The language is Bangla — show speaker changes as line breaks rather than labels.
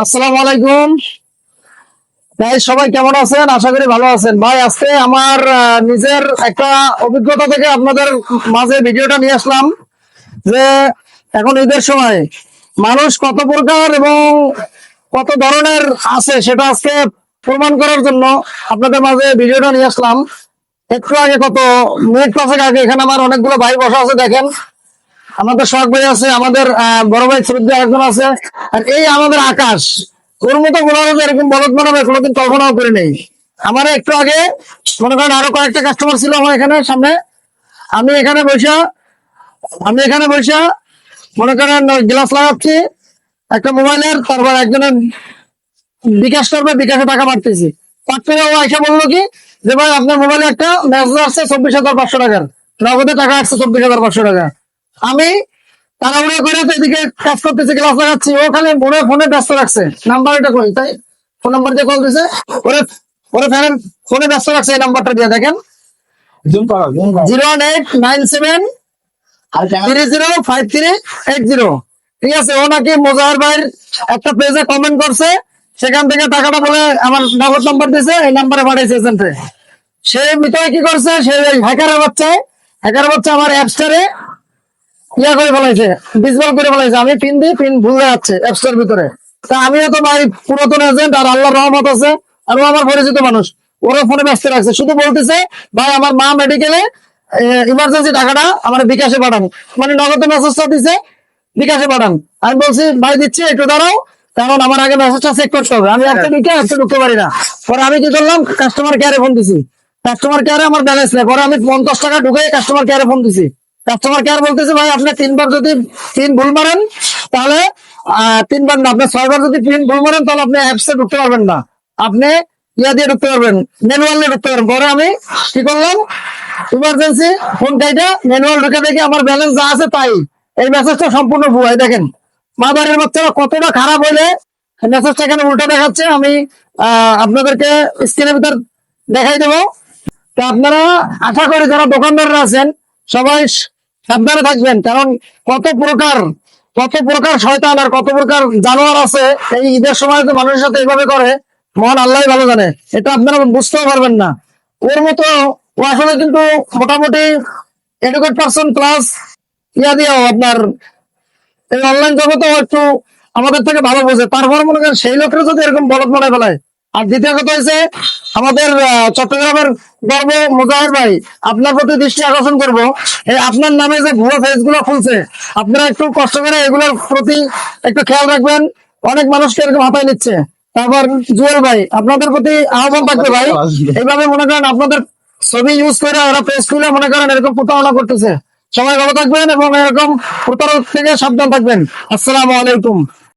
আসসালামু আলাইকুম ভাই, সবাই কেমন আছেন? আশা করি ভালো আছেন। ভাই, আজকে আমার নিজের একটা অভিজ্ঞতা থেকে আপনাদের মাঝে ভিডিওটা নিয়ে আসলাম যে এখন ঈদের সময় মানুষ কত প্রকার এবং কত ধরনের আছে সেটা আজকে প্রমাণ করার জন্য আপনাদের মাঝে ভিডিওটা নিয়ে আসলাম। একটু আগে, কত মিনিট পাঁচেক আগে, এখানে আমার অনেকগুলো ভাই বসা আছে, দেখেন। আমাদের সোহাগ ভাই আছে, আমাদের বড় ভাই শ্রদ্ধা একজন আছে, আর এই আমাদের আকাশ। ওর মতো গোলাম এরকম বলদ বানাবে কোনোদিন কল্পনাও করে নেই। আমার একটু আগে মনে করেন আরো কয়েকটা কাস্টমার ছিল আমার এখানে সামনে। আমি এখানে বসে আমি এখানে বসে মনে করেন গ্লাস লাগাচ্ছি একটা মোবাইলের, তারপর একজনের বিকাশ করবে, বিকাশে টাকা পাঠাতেছি। পাঠাতে ও আইসা বললো কি যে ভাই, আপনার মোবাইলে একটা মেসেজ আসছে 24,500 টাকার, নগদে টাকা আসছে 24,500 টাকা। আমি তাড়াহুড়া করে তো এদিকে কাজ করতেছি, ক্লাস লাগাচ্ছি, ও খালি মনে ফোনে ব্যস্ত রাখছে। নাম্বার এটা কই, তাই ফোন নাম্বার দিয়ে কল দিছে, ওরে ওরে ফ্যানের ফোনে ব্যস্ত রাখছে। এই নাম্বারটা দিয়ে দেখেন, 01897305380। ঠিক আছে, ও নাকি মোজাহার ভাইয়ের একটা পেজে কমেন্ট করছে, সেখান থেকে টাকাটা বলে আমার নগদ নাম্বার দিয়েছে, এই নাম্বারে পাঠিয়েছে এজেন্টে। সে মিটায় কি করছে, সে হ্যাকার বাচ্চা আমার অ্যাপস্টারে ইয়া করে ফেলাইছে, ডিসবল করে ফেলাইছে। আমি পিন দিই, পিন ভুল যাচ্ছে অ্যাপসটার ভিতরে। তা আমিও তো ভাই পুরাতন এজেন্ট, আর আল্লাহর রহমত আছে, আর ও আমার পরিচিত মানুষ, ওরা ফোনে ব্যস্ত রাখছে। শুধু বলতেছে ভাই, আমার মা মেডিকেলে, ইমার্জেন্সি টাকাটা আমার বিকাশে পাঠান, মানে নগদে মেসেজটা দিছে, বিকাশে পাঠান। আমি বলছি ভাই দিচ্ছি, একটু দাঁড়াও, কারণ আমার আগে মেসেজটা চেক করতে হবে। আমি একটা ঢুকতে পারি না। পরে আমি কি করলাম, কাস্টমার কেয়ারে ফোন দিছি। কাস্টমার কেয়ারে আমার ব্যালেন্স নেই, পরে আমি 50 টাকা ঢুকে কাস্টমার কেয়ারে ফোন দিছি। কাস্টমার কেয়ার বলতেছে ভাই, আপনি 3 বার যদি পিন ভুল মারেন তাহলে 3 বার না, আপনি 6 বার যদি পিন ভুল মারেন তাহলে আপনি অ্যাপসে ঢুকতে পারবেন না, আপনি ইয়া দিয়ে ঢুকতে পারবেন, ম্যানুয়াল দিয়ে ঢুকতে পারবেন। পরে আমি কি করলাম, ইমার্জেন্সি ফোন কাইটা ম্যানুয়াল ঢুকে দেখি আমার ব্যালেন্স যা আছে তাই। এই মেসেজটা সম্পূর্ণ ভুয়াই। দেখেন মা বাড়ির বাচ্চারা কতটা খারাপ হইলে মেসেজটা এখানে উল্টা দেখাচ্ছে। আমি আপনাদেরকে স্ক্রিনের ভিতর দেখাই দেবো। তো আপনারা আশা করি যারা দোকানদাররা আছেন সবাই সাবধানে থাকবেন, কারণ কত প্রকার শয়তান আর কত প্রকার জানোয়ার আছে এই ঈদের সময় তো মানুষের সাথে এইভাবে করে, মহান আল্লাহ ভালো জানে। এটা আপনারা বুঝতেও পারবেন না। ওর মতো ও আসলে কিন্তু মোটামুটি এডুকেট পার্সন প্লাস ইয়া দিয়েও আপনার এই অনলাইন জগতে একটু আমাদের থেকে ভালো বোঝে। তারপর মনে করেন সেই লোকের যদি এরকম বলদ মনে ফেলায়। আর দ্বিতীয় কথা হয়েছে, আমাদের চট্টগ্রামের গর্ব মোজাহির ভাই, আপনার প্রতি দৃষ্টি আকর্ষণ করবো, এই আপনার নামে যে ভুয়া ফেস গুলো খুলছে, আপনারা একটু কষ্ট করে এগুলোর প্রতি একটু খেয়াল রাখবেন। অনেক মানুষকে এরকম হাতায় নিচ্ছে। তারপর জুয়েল ভাই, আপনাদের প্রতি আহ্বান থাকবে ভাই, এইভাবে মনে করেন আপনাদের ছবি ইউজ করে ওরা পেজ খুলে মনে করেন এরকম প্রতারণা করতেছে। সবাই ভালো থাকবেন এবং এরকম প্রতারক থেকে সাবধান থাকবেন। আসসালামু আলাইকুম।